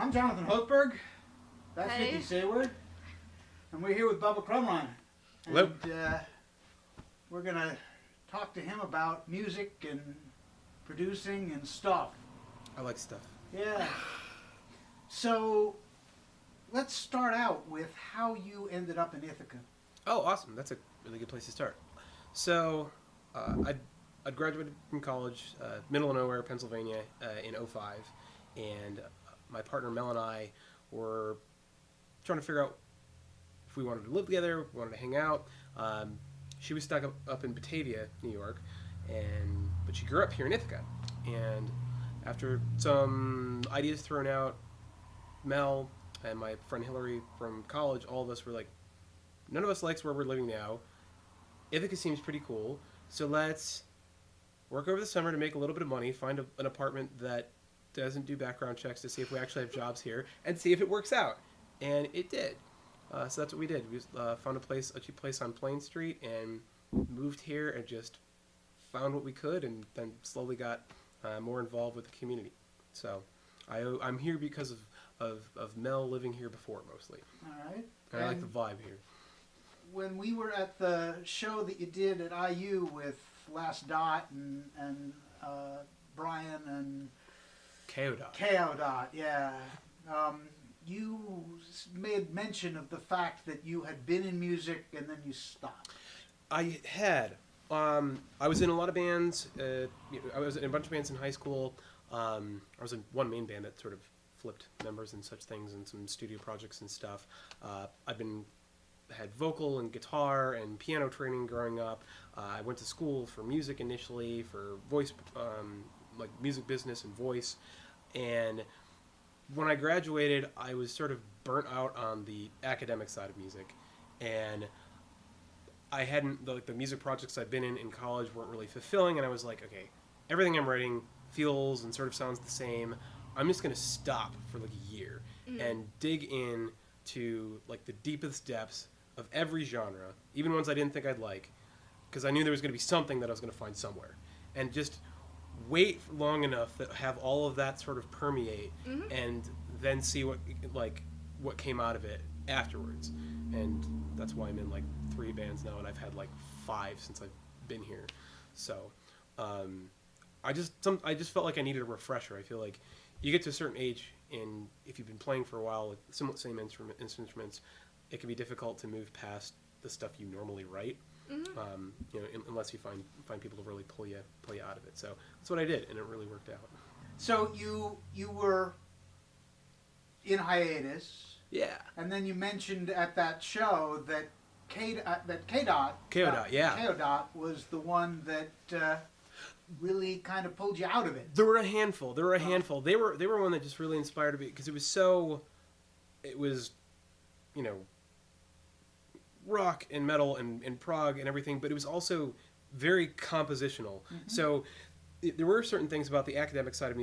I'm Jonathan Hochberg. That's Hey. Nikki Sayward. And we're here with Bubba Crumrine. Hello. And we're going to talk to him about music and producing and stuff. I like stuff. Yeah. So let's start out with how you ended up in Ithaca. Oh, awesome. That's a really good place to start. So, I'd graduated from college, middle of nowhere, Pennsylvania, in '05. And my partner Mel and I were trying to figure out if we wanted to live together, if we wanted to hang out. She was stuck up in Batavia, New York, but she grew up here in Ithaca. And after some ideas thrown out, Mel and my friend Hillary from college, all of us were like, none of us likes where we're living now. Ithaca seems pretty cool, so let's work over the summer to make a little bit of money, find an apartment that doesn't do background checks to see if we actually have jobs here, and see if it works out. And it did. So that's what we did. We found a cheap place on Plain Street, and moved here and just found what we could, and then slowly got more involved with the community. So I'm here because of Mel living here before, mostly. All right. And I like the vibe here. When we were at the show that you did at IU with Last Dot and Brian and KO Dot, yeah. You made mention of the fact that you had been in music and then you stopped. I had. I was in a lot of bands. I was in a bunch of bands in high school. I was in one main band that sort of flipped members and such things, and some studio projects and stuff. Had vocal and guitar and piano training growing up. I went to school for music initially, for voice, like music business and voice. And when I graduated, I was sort of burnt out on the academic side of music. And I hadn't, the music projects I've been in college weren't really fulfilling. And I was like, okay, everything I'm writing feels and sort of sounds the same. I'm just going to stop for like a year and dig in to like the deepest depths of every genre, even ones I didn't think I'd like, because I knew there was going to be something that I was going to find somewhere, and just wait long enough that have all of that sort of permeate, and then see what came out of it afterwards. And that's why I'm in like 3 bands now, and I've had like 5 since I've been here. So I just felt like I needed a refresher. I feel like you get to a certain age, and if you've been playing for a while with same instruments, it can be difficult to move past the stuff you normally write, unless you find people to really pull you out of it. So that's what I did, and it really worked out. So you were in hiatus. Yeah. And then you mentioned at that show that KO Dot was the one that really kind of pulled you out of it. There were a handful. They were one that just really inspired me, because it was rock and metal and prog and everything, but it was also very compositional. So there were certain things about the academic side of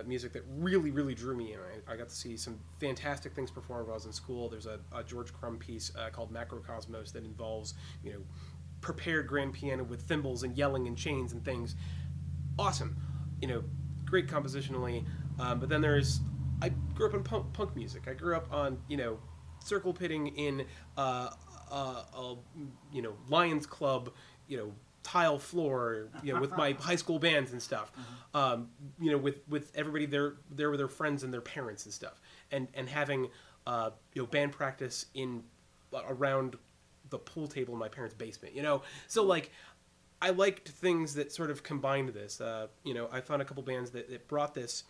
music that really, really drew me in. I got to see some fantastic things performed when I was in school. There's a George Crumb piece called Macrocosmos that involves, prepared grand piano with cymbals and yelling and chains and things. Awesome. Great compositionally. But then I grew up on punk music. I grew up on, circle pitting in Lions Club, tile floor, with my high school bands and stuff. With everybody there with their friends and their parents and stuff, and having band practice around the pool table in my parents' basement. So like I liked things that sort of combined this. I found a couple bands that brought this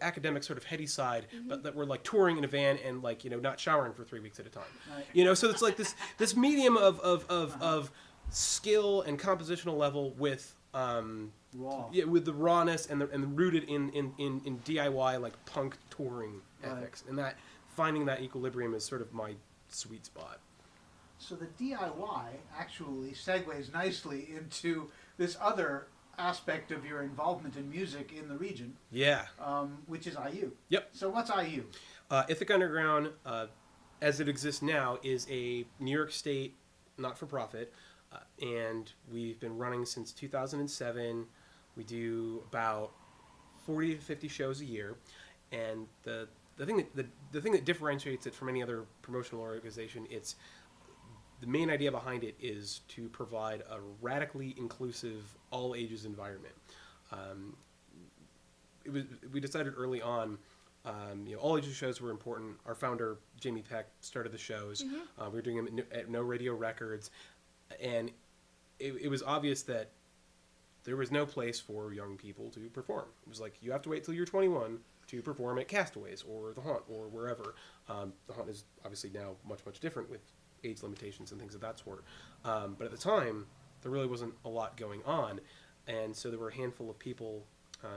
academic sort of heady side, but that were like touring in a van and like, not showering for 3 weeks at a time. Right. So it's like this medium of skill and compositional level with with the rawness and rooted in DIY like punk touring ethics, and that finding that equilibrium is sort of my sweet spot. So the DIY actually segues nicely into this other aspect of your involvement in music in the region. Yeah. Which is IU. Yep. So what's IU? Ithaca Underground, as it exists now, is a New York State not-for-profit, and we've been running since 2007. We do about 40 to 50 shows a year, and the the thing that differentiates it from any other promotional organization, it's the main idea behind it is to provide a radically inclusive, all ages environment. We decided early on, all ages shows were important. Our founder, Jamie Peck, started the shows. We were doing them at No Radio Records, and it was obvious that there was no place for young people to perform. It was like, you have to wait till you're 21 to perform at Castaways or The Haunt or wherever. The Haunt is obviously now much, much different with age limitations and things of that sort. But at the time, there really wasn't a lot going on. And so there were a handful of people,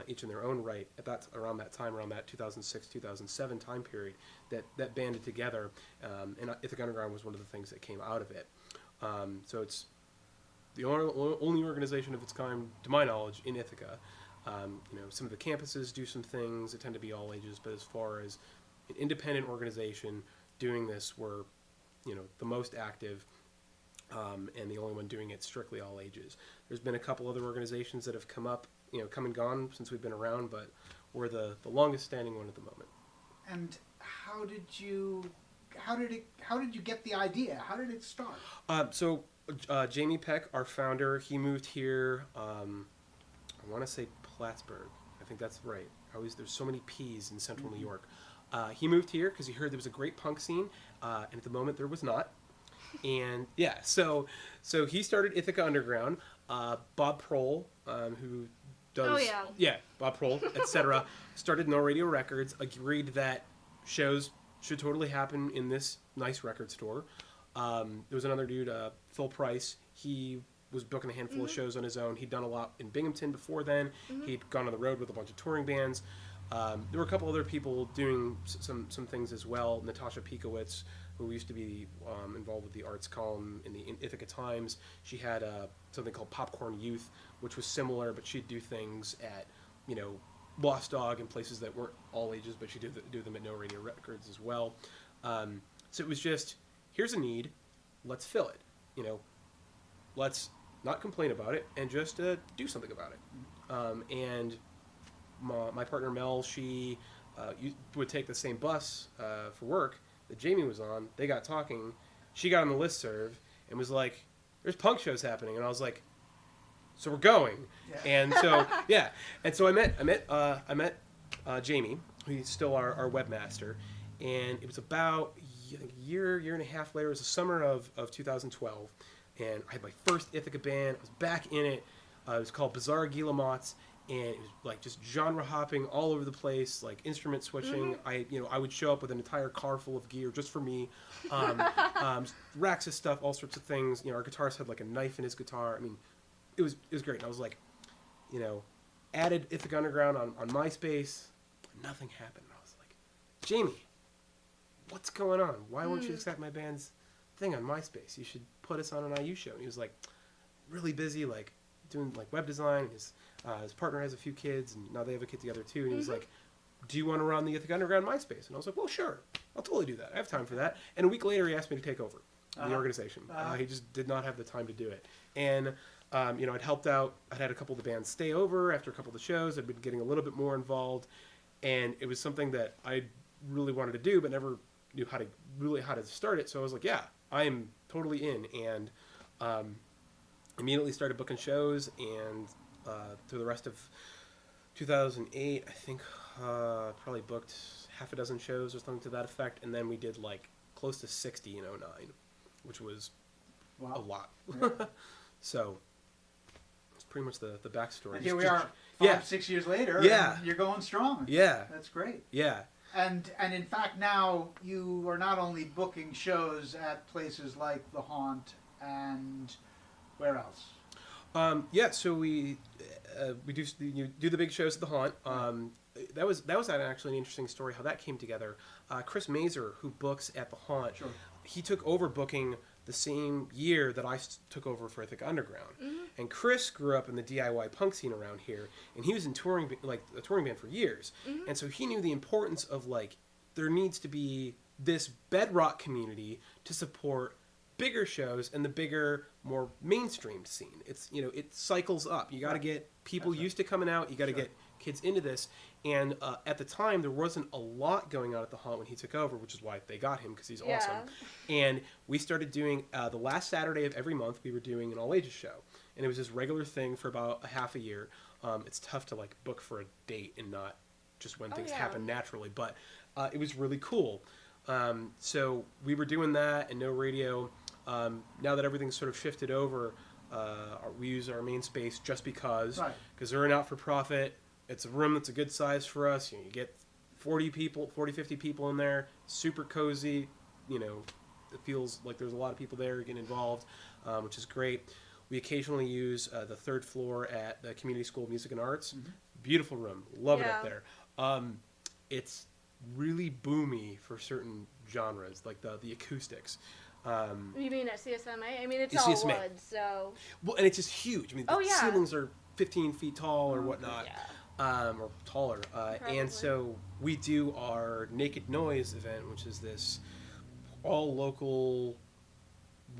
each in their own right, around that 2006, 2007 time period, that banded together. And Ithaca Underground was one of the things that came out of it. So it's the only organization of its kind, to my knowledge, in Ithaca. Some of the campuses do some things that tend to be all ages, but as far as an independent organization doing this, we're the most active, and the only one doing it strictly all ages. There's been a couple other organizations that have come and gone since we've been around, but we're the longest standing one at the moment. And how did you get the idea? How did it start? Jamie Peck, our founder, he moved here, I want to say Plattsburgh. I think that's right. There's so many P's in central New York. He moved here because he heard there was a great punk scene, and at the moment there was not. And yeah, so he started Ithaca Underground. Bob Prohl, who does Bob Prohl, etc., started No Radio Records. Agreed that shows should totally happen in this nice record store. There was another dude, Phil Price. He was booking a handful of shows on his own. He'd done a lot in Binghamton before then. He'd gone on the road with a bunch of touring bands. There were a couple other people doing some things as well. Natasha Pikowitz, who used to be involved with the arts column in the Ithaca Times. She had something called Popcorn Youth, which was similar, but she'd do things at, Lost Dog and places that weren't all ages, but she'd do them at No Radio Records as well. So it was just, here's a need, let's fill it. Let's not complain about it and just do something about it. And my partner Mel, she would take the same bus for work that Jamie was on. They got talking. She got on the listserv and was like, "There's punk shows happening," and I was like, "So we're going." Yeah. And so and so I met Jamie, who's still our webmaster, and it was about a year and a half later. It was the summer of 2012. And I had my first Ithaca band. I was back in it. It was called Bizarre Guillemots, and it was like just genre hopping all over the place, like instrument switching. I would show up with an entire car full of gear just for me, racks of stuff, all sorts of things. Our guitarist had like a knife in his guitar. I mean, it was great. And I was like, added Ithaca Underground on MySpace. Nothing happened. I was like, Jamie, what's going on? Why won't you accept my band's thing on MySpace? You should put us on an IU show. And he was like, really busy, like doing like web design. His partner has a few kids, and now they have a kid together too. And he was like, do you want to run the Ithaca Underground MySpace? And I was like, well, sure, I'll totally do that. I have time for that. And a week later, he asked me to take over the organization. He just did not have the time to do it. And I'd helped out. I'd had a couple of the bands stay over after a couple of the shows. I'd been getting a little bit more involved, and it was something that I really wanted to do, but never knew how to start it. So I was like, yeah, I am totally in, and immediately started booking shows, and through the rest of 2008, I think probably booked half a dozen shows or something to that effect, and then we did like close to 60 in 2009, which was a lot. Yeah. So it's pretty much the backstory. And here we are 5-6 years later, and you're going strong. Yeah. That's great. Yeah. And in fact, now you are not only booking shows at places like The Haunt and where else? So we do the big shows at The Haunt. That was actually an interesting story how that came together. Chris Mazer, who books at The Haunt, he took over booking the same year that I took over for Ithaca Underground. And Chris grew up in the DIY punk scene around here, and he was in a touring band for years. And so he knew the importance of like there needs to be this bedrock community to support bigger shows and the bigger, more mainstream scene. It's, it cycles up. You got to get people used to coming out. You got to get kids into this. And at the time, there wasn't a lot going on at the Haunt when he took over, which is why they got him, because he's awesome. And we started doing, the last Saturday of every month, we were doing an all-ages show. And it was this regular thing for about a half a year. It's tough to book for a date and not just when things happen naturally. But it was really cool. So we were doing that and no radio. Now that everything's sort of shifted over, we use our main space just because they're an not-for-profit. It's a room that's a good size for us. You get 40, 50 people in there, super cozy. It feels like there's a lot of people there getting involved, which is great. We occasionally use the third floor at the Community School of Music and Arts. Mm-hmm. Beautiful room. Love it up there. It's really boomy for certain genres, like the acoustics. You mean at CSMA? I mean, it's all CSMA. Wood, so... Well, and it's just huge. I mean, the ceilings are 15 feet tall or whatnot. Or taller. And so we do our Naked Noise event, which is this all-local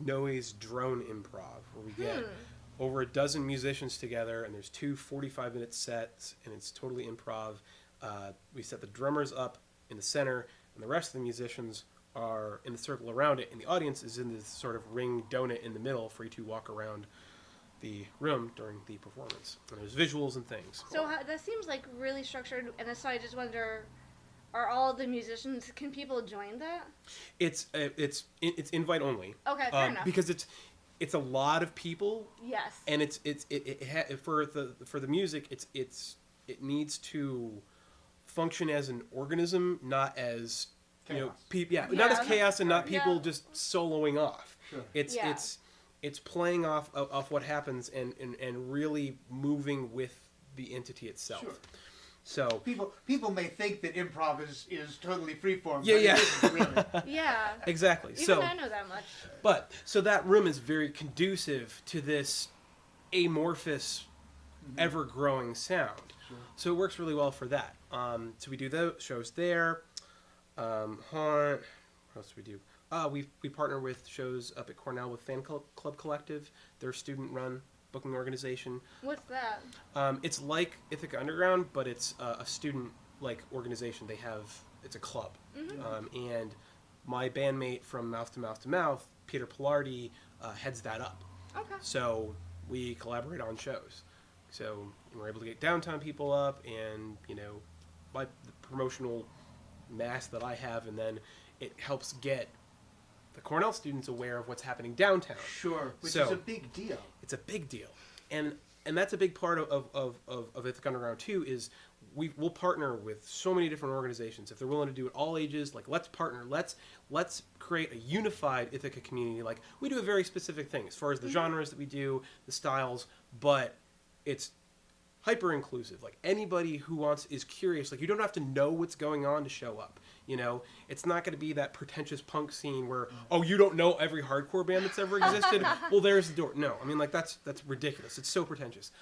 noise drone improv, where we get over a dozen musicians together, and there's 2 45-minute sets, and it's totally improv. We set the drummers up in the center, and the rest of the musicians are in the circle around it, and the audience is in this sort of ring donut in the middle for you to walk around the room during the performance. And there's visuals and things. So that seems like really structured, and so I just wonder, are all the musicians, can people join that? It's invite only. Okay, fair enough. Because it's a lot of people. Yes. And for the music, it needs to function as an organism, not as chaos. Not as chaos and not people just soloing off. Sure. It's playing off what happens and really moving with the entity itself. Sure. So people may think that improv is totally freeform. Yeah. But it isn't really. Yeah. Exactly. Even I know that much. But so that room is very conducive to this amorphous, ever-growing sound. Sure. So it works really well for that. So we do those shows there. Haunt. What else do we do? We partner with shows up at Cornell with Fan Club Collective. They're a student-run booking organization. What's that? It's like Ithaca Underground, but it's a student organization. It's a club. Mm-hmm. And my bandmate from Mouth to Mouth to Mouth, Peter Pilardi, heads that up. Okay. So we collaborate on shows. So we're able to get downtown people up, and by the promotional mass that I have, and then it helps get the Cornell students aware of what's happening downtown. Sure, which is a big deal. It's a big deal, and that's a big part of Ithaca Underground too. Is we'll partner with so many different organizations if they're willing to do it all ages. Let's partner. Let's create a unified Ithaca community. We do a very specific thing as far as the genres that we do, the styles, but it's hyper inclusive. Anybody who is curious. You don't have to know what's going on to show up. It's not going to be that pretentious punk scene where you don't know every hardcore band that's ever existed. Well, there's the door. No, I mean that's ridiculous. It's so pretentious.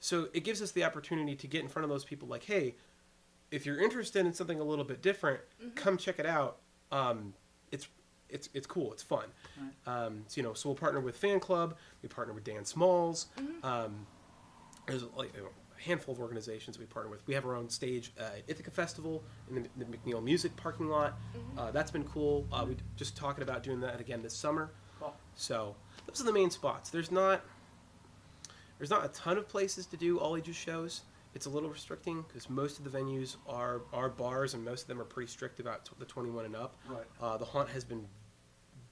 So it gives us the opportunity to get in front of those people. Hey, if you're interested in something a little bit different, come check it out. It's cool. It's fun. Right. So we'll partner with Fan Club. We partner with Dan Smalls. There's a handful of organizations we partner with. We have our own stage at Ithaca Festival in the McNeil Music parking lot. That's been cool. We just talking about doing that again this summer. Cool. So those are the main spots. There's not a ton of places to do all ages shows. It's a little restricting because most of the venues are bars, and most of them are pretty strict about the 21 and up. Right. The Haunt has been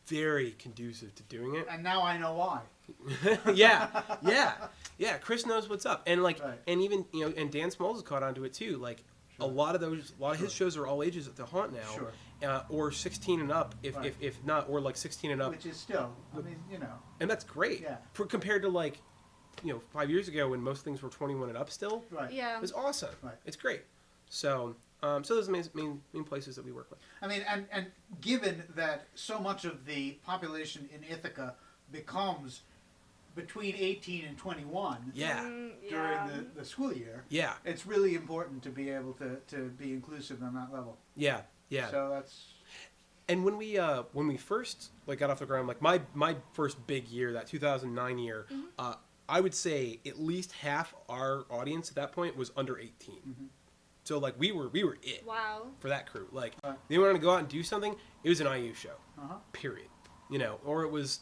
very conducive to doing it. And now I know why. Yeah. Chris knows what's up, and and even and Dan Smalls has caught on to it too. A lot of his shows are all ages at the Haunt now, or 16 and up, if not, or 16 and up, which is still, and that's great. Yeah. Compared to 5 years ago when most things were 21 and up still. Right. Yeah. It was awesome. Right. It's great. So those are the main places that we work with. I mean, and given that so much of the population in Ithaca becomes between 18 and 21 during the school year, it's really important to be able to be inclusive on that level. Yeah. So that's... And when we first like got off the ground, like my first big year, that 2009 year, I would say at least half our audience at that point was under 18. Mm-hmm. So like we were it. Wow. For that crew. Like they wanted to go out and do something, it was an IU show. Period. You know, or it was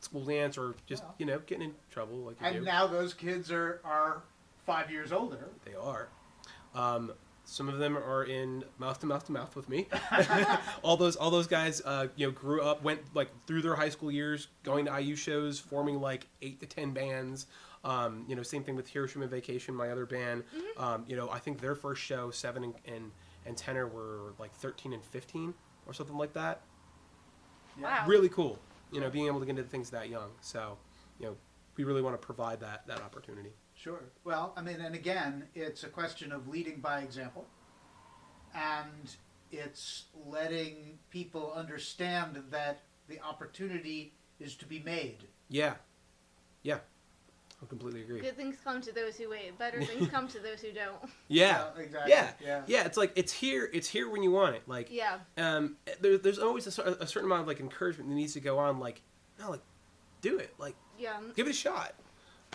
school dance or just, you know, getting in trouble like you do. And now those kids are 5 years older. They are. Some of them are in mouth to mouth with me. all those guys, you know, grew up, went like through their high school years, going to IU shows, forming like 8 to 10 bands. You know, same thing with Hiroshima Vacation, my other band. You know, I think their first show, 7 and Tenor, were like 13 and 15 or something like that. Wow. Really cool. You know, being able to get into things that young. So, you know, we really want to provide that opportunity. Sure. Well, I mean, and again, it's a question of leading by example, and it's letting people understand that the opportunity is to be made. Yeah. Yeah. I completely agree. Good things come to those who wait. Better things come to those who don't. Yeah. Exactly. Yeah. It's like it's here when you want it. Like there's always a certain amount of like encouragement that needs to go on. Like no, like do it. Like give it a shot.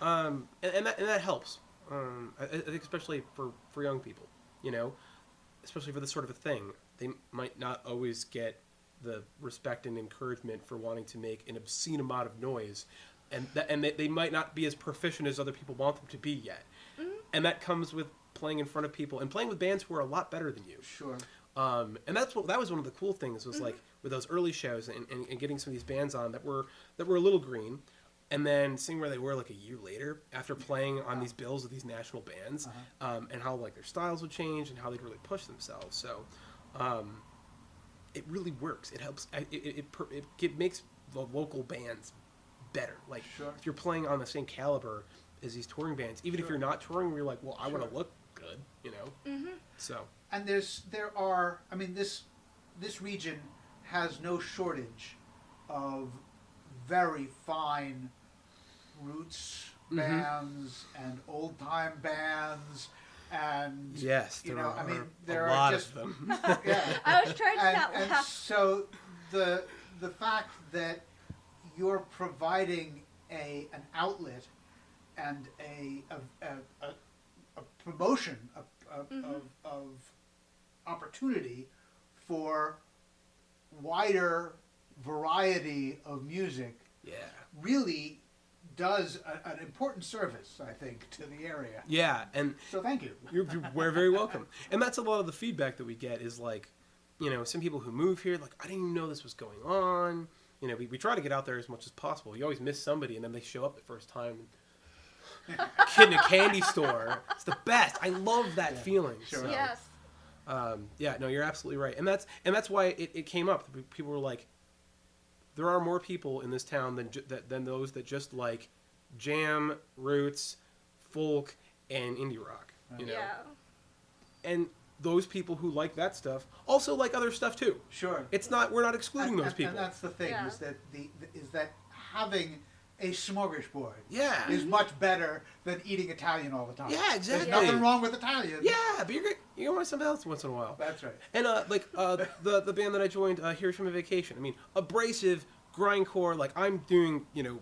And that helps. I think especially for young people, you know, especially for this sort of a thing, they might not always get the respect and encouragement for wanting to make an obscene amount of noise, and they might not be as proficient as other people want them to be yet. And that comes with playing in front of people and playing with bands who are a lot better than you. Sure. And that was one of the cool things was like with those early shows and getting some of these bands on that were a little green. And then seeing where they were like a year later after playing on these bills with these national bands, and how like their styles would change and how they'd really push themselves. So it really works. It helps. It makes the local bands better. Like if you're playing on the same caliber as these touring bands, even if you're not touring, you're like, well, I want to look good, you know. So and there are. I mean, this region has no shortage of very fine roots bands and old time bands and yes, I mean there a are lot just of them. I was trying to and so the fact that you're providing an outlet and a promotion of opportunity for wider variety of music really does an important service, I think, to the area. Yeah, and so thank you. We're very welcome. And that's a lot of the feedback that we get is like, you know, some people who move here, like, I didn't even know this was going on. You know, we try to get out there as much as possible. You always miss somebody, and then they show up the first time. Kid in a candy store. It's the best. I love that feeling. Sure. So, yes. Yeah, no, you're absolutely right. And that's why it came up. People were like, there are more people in this town than those that just like jam, roots, folk, and indie rock. You know? Yeah. And those people who like that stuff also like other stuff too. Sure. We're not excluding those people. And that's the thing is that having a smorgasbord Yeah. is much better than eating Italian all the time. Yeah, exactly. There's nothing wrong with Italian. Yeah, but you want something else once in a while. That's right. And the band that I joined, Hiroshima Vacation. I mean, abrasive, grindcore. Like I'm doing, you know,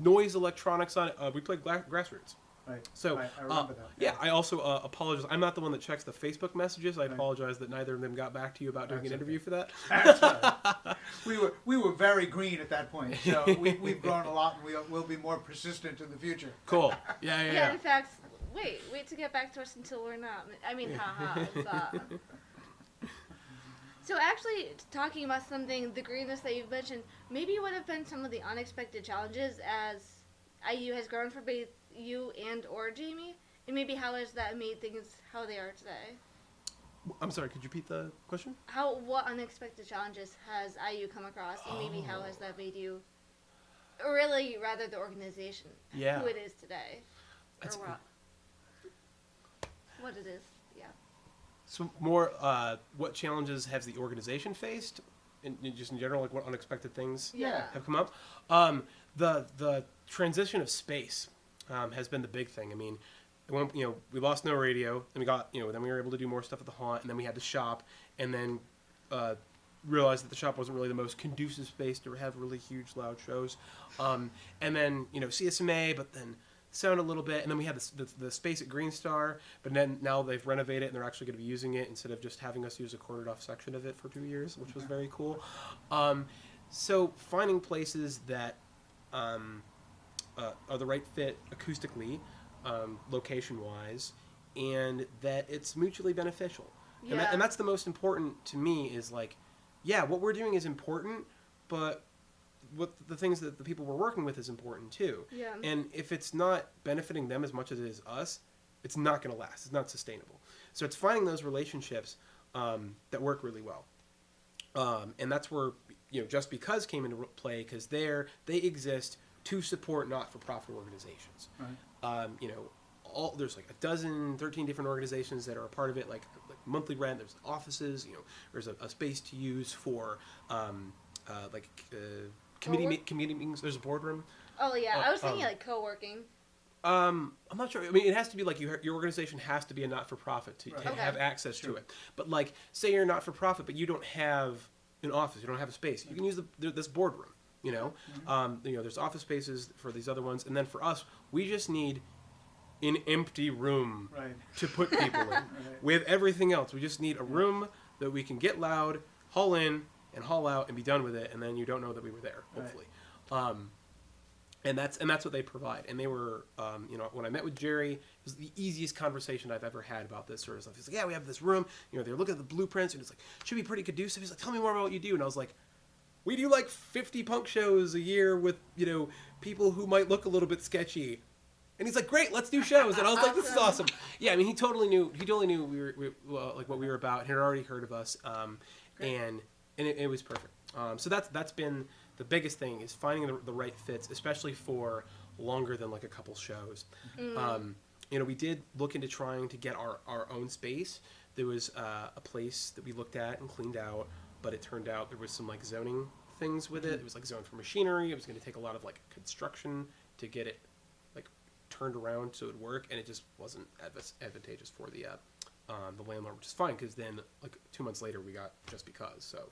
noise electronics on it. We played Grassroots. Right. So I remember that. Yeah, I also apologize. I'm not the one that checks the Facebook messages. I apologize that neither of them got back to you about doing an interview for that. That's right. We were very green at that point, so we've grown a lot, and we'll be more persistent in the future. Cool. Yeah. In fact, wait to get back to us until we're not. I mean, haha. So actually, talking about something, the greenness that you've mentioned, maybe what have been some of the unexpected challenges as IU has grown for both you and or Jamie, and maybe how has that made things how they are today? I'm sorry, could you repeat the question? What unexpected challenges has IU come across, and maybe how has that made you, or really rather the organization, who it is today, what it is, So more, what challenges has the organization faced, just in general, like what unexpected things have come up? The transition of space has been the big thing. I mean, we lost no radio, and we got, then we were able to do more stuff at the Haunt, and then we had the shop, and then realized that the shop wasn't really the most conducive space to have really huge, loud shows. And then, CSMA, but then sound a little bit. And then we had the space at Green Star, but then now they've renovated it and they're actually going to be using it instead of just having us use a cornered off section of it for 2 years, which was very cool. So finding places that are the right fit acoustically, location-wise, and that it's mutually beneficial. Yeah. And that's the most important to me is like, yeah, what we're doing is important, but what the things that the people we're working with is important too. Yeah. And if it's not benefiting them as much as it is us, it's not going to last. It's not sustainable. So it's finding those relationships that work really well. And that's where, Just Because came into play, because they exist to support not-for-profit organizations. Right. There's like 13 different organizations that are a part of it, like monthly rent, there's offices, there's a space to use for committee meetings, there's a boardroom. Oh yeah, I was thinking like co-working. I'm not sure. I mean, it has to be like your organization has to be a not-for-profit to have access to it. But like, say you're not-for-profit, but you don't have an office, you don't have a space, you can use this boardroom. There's office spaces for these other ones, and then for us, we just need an empty room to put people in. With everything else, we just need a room that we can get loud, haul in, and haul out, and be done with it, and then you don't know that we were there, hopefully. And that's what they provide. And they were, when I met with Jerry, it was the easiest conversation I've ever had about this sort of stuff. He's like, yeah, we have this room. They're looking at the blueprints, and it's like, should be pretty conducive. He's like, tell me more about what you do. And I was like, we do like 50 punk shows a year with, people who might look a little bit sketchy. And he's like, great, let's do shows. And I was like, this is awesome. Yeah, I mean, he totally knew we were what we were about. He had already heard of us. And it was perfect. So that's been the biggest thing, is finding the right fits, especially for longer than like a couple shows. We did look into trying to get our own space. There was a place that we looked at and cleaned out, but it turned out there was some like zoning things with it. It was like zoned for machinery. It was going to take a lot of like construction to get it like turned around so it would work, and it just wasn't advantageous for the landlord, which is fine, because then like 2 months later we got Just Because. So,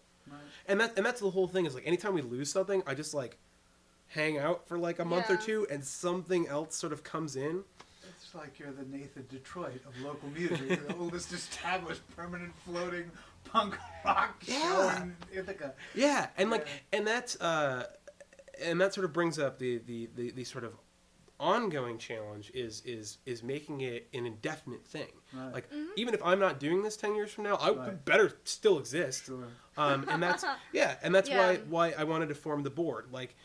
and that's the whole thing, is like anytime we lose something, I just like hang out for like a month or two, and something else sort of comes in. It's like you're the Nathan Detroit of local music, the oldest established permanent floating punk rock show in Ithaca. Yeah, and like, and that sort of brings up the sort of ongoing challenge is making it an indefinite thing. Right. Like, even if I'm not doing this 10 years from now, I better still exist. Sure. And that's why I wanted to form the board. Like,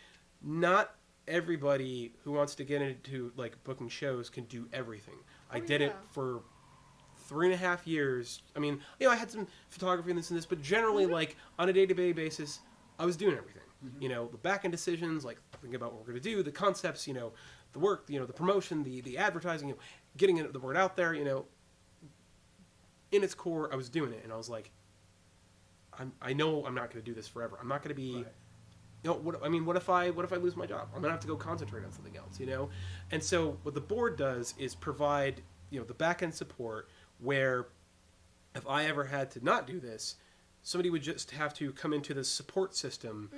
not everybody who wants to get into like booking shows can do everything. I did it for 3.5 years. I mean, I had some photography and this, but generally, like, on a day-to-day basis, I was doing everything. The back-end decisions, like thinking about what we're going to do, the concepts, the work, the promotion, the advertising, getting the word out there, in its core, I was doing it. And I was like, I know I'm not going to do this forever. I'm not going to be, what if I lose my job? I'm going to have to go concentrate on something else, And so what the board does is provide, the back-end support, where if I ever had to not do this, somebody would just have to come into the support system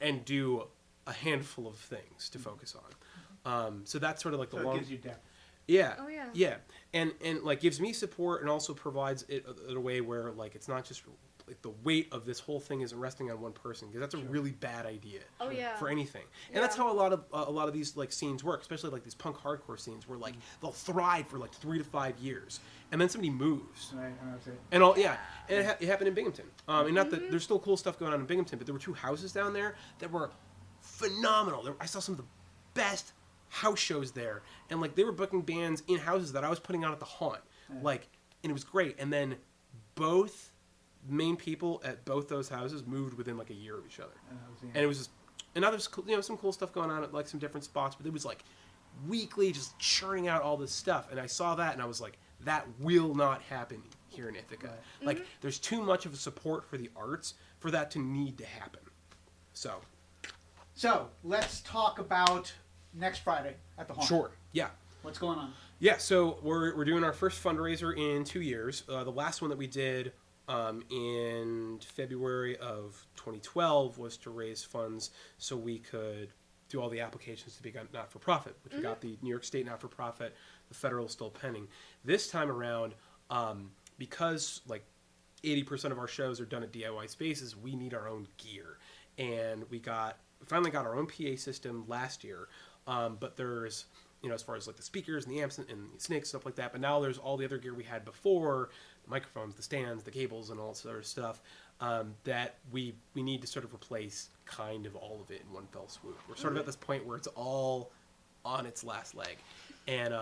and do a handful of things to focus on. So that's sort of like the long. It gives you depth. Yeah. Oh yeah. Yeah, and like gives me support, and also provides it in a way where like it's not just like the weight of this whole thing isn't resting on one person, because that's a really bad idea. Oh yeah. For anything, and that's how a lot of these like scenes work, especially like these punk hardcore scenes, where like they'll thrive for like 3 to 5 years, and then somebody moves. Right. That's it. And it happened in Binghamton. And not that there's still cool stuff going on in Binghamton, but there were 2 houses down there that were phenomenal. I saw some of the best house shows there, and like they were booking bands in houses that I was putting on at the Haunt, and it was great. And then both main people at both those houses moved within like a year of each other, and it was just, and now there's some cool stuff going on at like some different spots, but it was like weekly just churning out all this stuff, and I saw that and I was like, that will not happen here in Ithaca. Like there's too much of a support for the arts for that to need to happen. So let's talk about next Friday at the Haunt. Sure. Yeah. What's going on? Yeah. So we're doing our first fundraiser in 2 years. The last one that we did in February of 2012 was to raise funds so we could do all the applications to be not-for-profit, which we got the New York State not-for-profit, the federal is still pending. This time around, because like 80% of our shows are done at DIY spaces, we need our own gear. And we finally got our own PA system last year, but there's, as far as like the speakers and the amps and the snakes, stuff like that, but now there's all the other gear we had before, the microphones, the stands, the cables, and all that sort of stuff, that we need to sort of replace kind of all of it in one fell swoop. We're sort of at this point where it's all on its last leg. And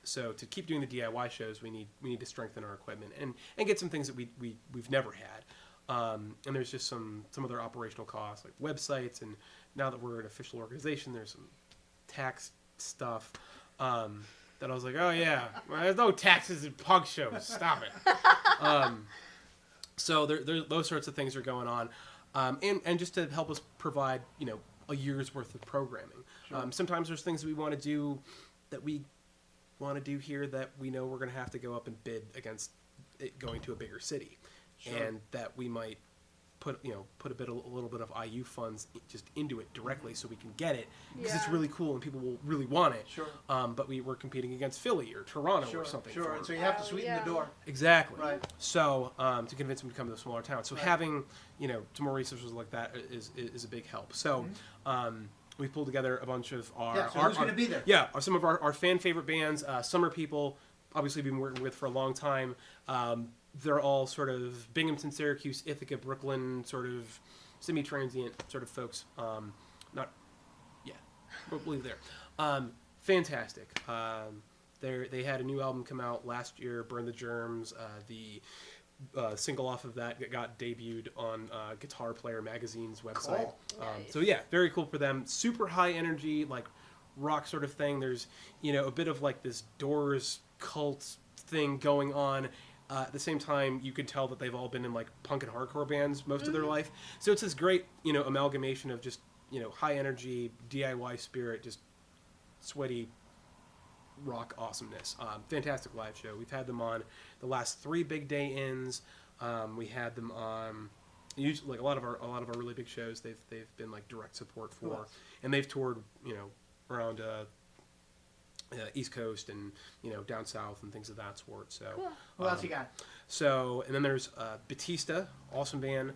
so to keep doing the DIY shows, we need to strengthen our equipment and get some things that we've never had. And there's just some other operational costs, like websites, and now that we're an official organization, there's some tax stuff that I was like, oh yeah, well, there's no taxes in punk shows. Stop it. So there those sorts of things are going on, and just to help us provide a year's worth of programming. Sure. Sometimes there's things that we want to do that we want to do here that we know we're going to have to go up and bid against it going to a bigger city. Sure. And that we might put a little bit of IU funds just into it directly so we can get it because it's really cool and people will really want it. Sure. But we're competing against Philly or Toronto or something. Sure. And so you have to sweeten the door. Exactly. Right. So to convince them to come to a smaller town. So having some more resources like that is a big help. So. We pulled together a bunch of our... so who's going to be there? Yeah, some of our fan favorite bands, Summer People, obviously been working with for a long time. They're all sort of Binghamton, Syracuse, Ithaca, Brooklyn, sort of semi-transient sort of folks. We'll leave there. Fantastic. They had a new album come out last year, Burn the Germs. The single off of that got debuted on Guitar Player Magazine's website. Cool. Nice. So yeah, very cool for them. Super high energy, like rock sort of thing. There's a bit of like this Doors cult thing going on. At the same time, you could tell that they've all been in like punk and hardcore bands most of their life. So it's this great amalgamation of just high energy DIY spirit, just sweaty rock awesomeness. Fantastic live show. We've had them on the last 3 big day ins. We had them on usually like a lot of our really big shows. They've been like direct support for, Cool. and they've toured around East Coast and down south and things of that sort. So Cool. What else you got? So and then there's Batista, awesome band.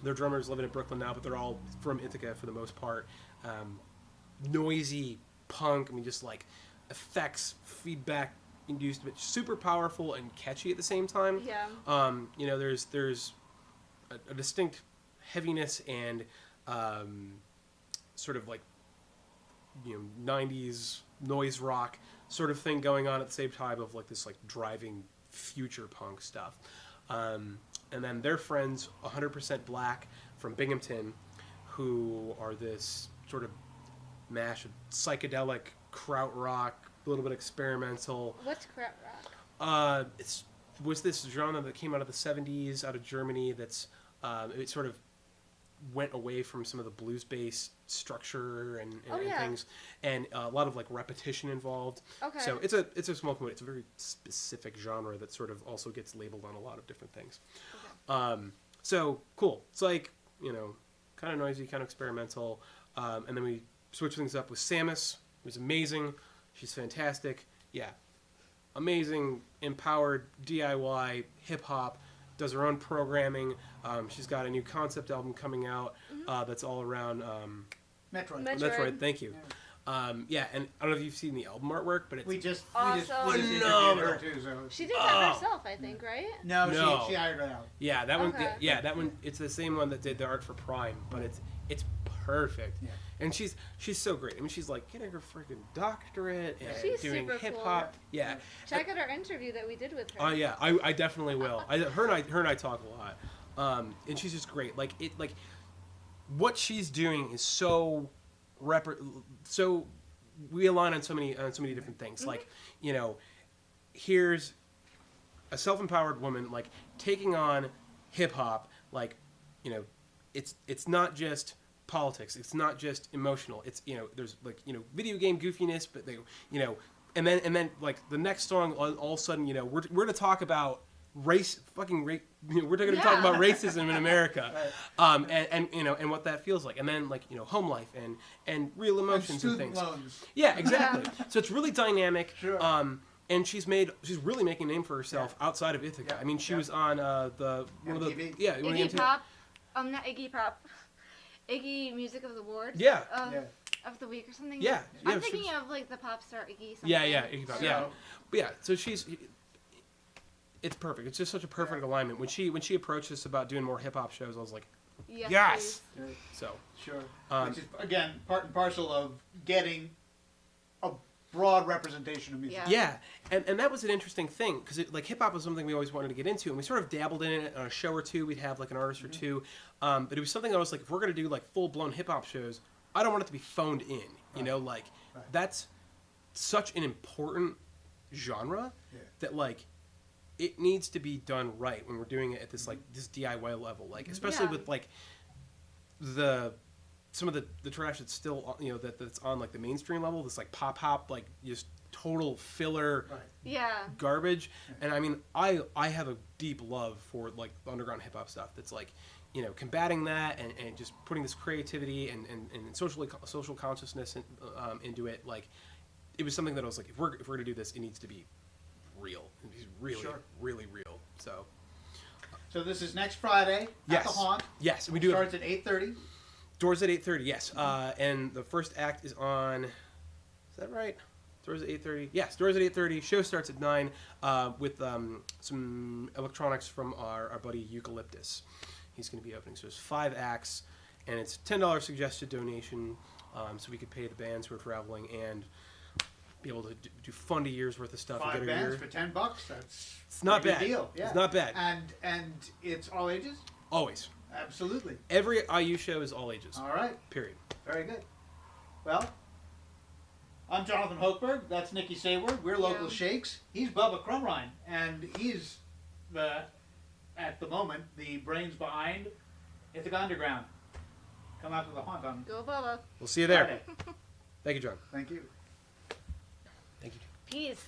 Their drummer's living in Brooklyn now, but they're all from Ithaca for the most part. Noisy punk. I mean, just like effects, feedback induced, but super powerful and catchy at the same time. Yeah. There's a distinct heaviness and sort of like 90s noise rock sort of thing going on at the same time of like this like driving future punk stuff. And then their friends 100% Black from Binghamton, who are this sort of mash of psychedelic krautrock, a little bit experimental. What's krautrock? It was this genre that came out of the 70s, out of Germany. That's it sort of went away from some of the blues-based structure and things, and a lot of like repetition involved. Okay. So it's a small community. It's a very specific genre that sort of also gets labeled on a lot of different things. Okay. So cool. It's like kind of noisy, kind of experimental, and then we switch things up with Samus, who's amazing. She's fantastic. Yeah, amazing, empowered DIY hip hop. Does her own programming. She's got a new concept album coming out that's all around Metroid. Thank you. Yeah, and I don't know if you've seen the album artwork, but it's We just Awesome. interviewed her too. So. She did that herself, I think, right? No, No. she hired her out. yeah, that one. Okay. Yeah, that one. It's the same one that did the art for Prime, but it's perfect. Yeah. And she's so great. I mean, she's like getting her freaking doctorate and She's doing super hip cool. hop. Yeah. Check out our interview that we did with her. Oh yeah, I definitely will. Her and I talk a lot, and she's just great. Like what she's doing is so so we align on so many different things. Like here's a self-empowered woman like taking on hip hop. Like it's not just politics. It's not just emotional. It's there's like video game goofiness, but they and then like the next song all of a sudden we're to talk about we're going to talk about racism in America, and what that feels like, and then home life and real emotions and things. Loans. Yeah, exactly. So it's really dynamic. Sure. And she's really making a name for herself outside of Ithaca. I mean, she was on one of the Iggy Pop, not Iggy Pop, Iggy Music of the Award. Yeah. Of the week or something. Yeah. I'm thinking of the pop star Iggy. Something. Yeah, Iggy Pop. Yeah. But yeah, so it's perfect. It's just such a perfect alignment. When she approached us about doing more hip hop shows, I was like, yes. So sure, which is again part and parcel of getting a broad representation of music. Yeah, and that was an interesting thing because hip hop was something we always wanted to get into, and we sort of dabbled in it on a show or two. We'd have an artist or two, but it was something that was if we're gonna do full blown hip hop shows, I don't want it to be phoned in. That's such an important genre that it needs to be done right when we're doing it at this this DIY level, especially with some of the trash that's still that's on the mainstream level, this pop hop just total filler garbage. And I mean I have a deep love for underground hip hop stuff that's combating that and just putting this creativity and social consciousness into it. It was something that I was if we're gonna do this, it needs to be real. He's really real. So this is next Friday at the Haunt. Yes, we do. Starts at 8:30. Doors at 8:30. Yes, and the first act is on. Is that right? Doors at 8:30. Yes, doors at 8:30. Show starts at 9 with some electronics from our buddy Eucalyptus. He's going to be opening. So there's 5 acts, and it's $10 suggested donation, so we could pay the bands who are traveling and be able to do fund a year's worth of stuff. 5 bands for $10. It's not bad. Deal. Yeah. It's not bad. And it's all ages. Always. Absolutely. Every IU show is all ages. All right. Period. Very good. Well, I'm Jonathan Hochberg. That's Nikki Sayward. We're Local Shakes. He's Bubba Crumrine, and he's at the moment the brains behind Ithaca Underground. Come out to the Haunt on. Go Bubba. We'll see you there. Friday. Thank you, John. Thank you. Thank you. Peace.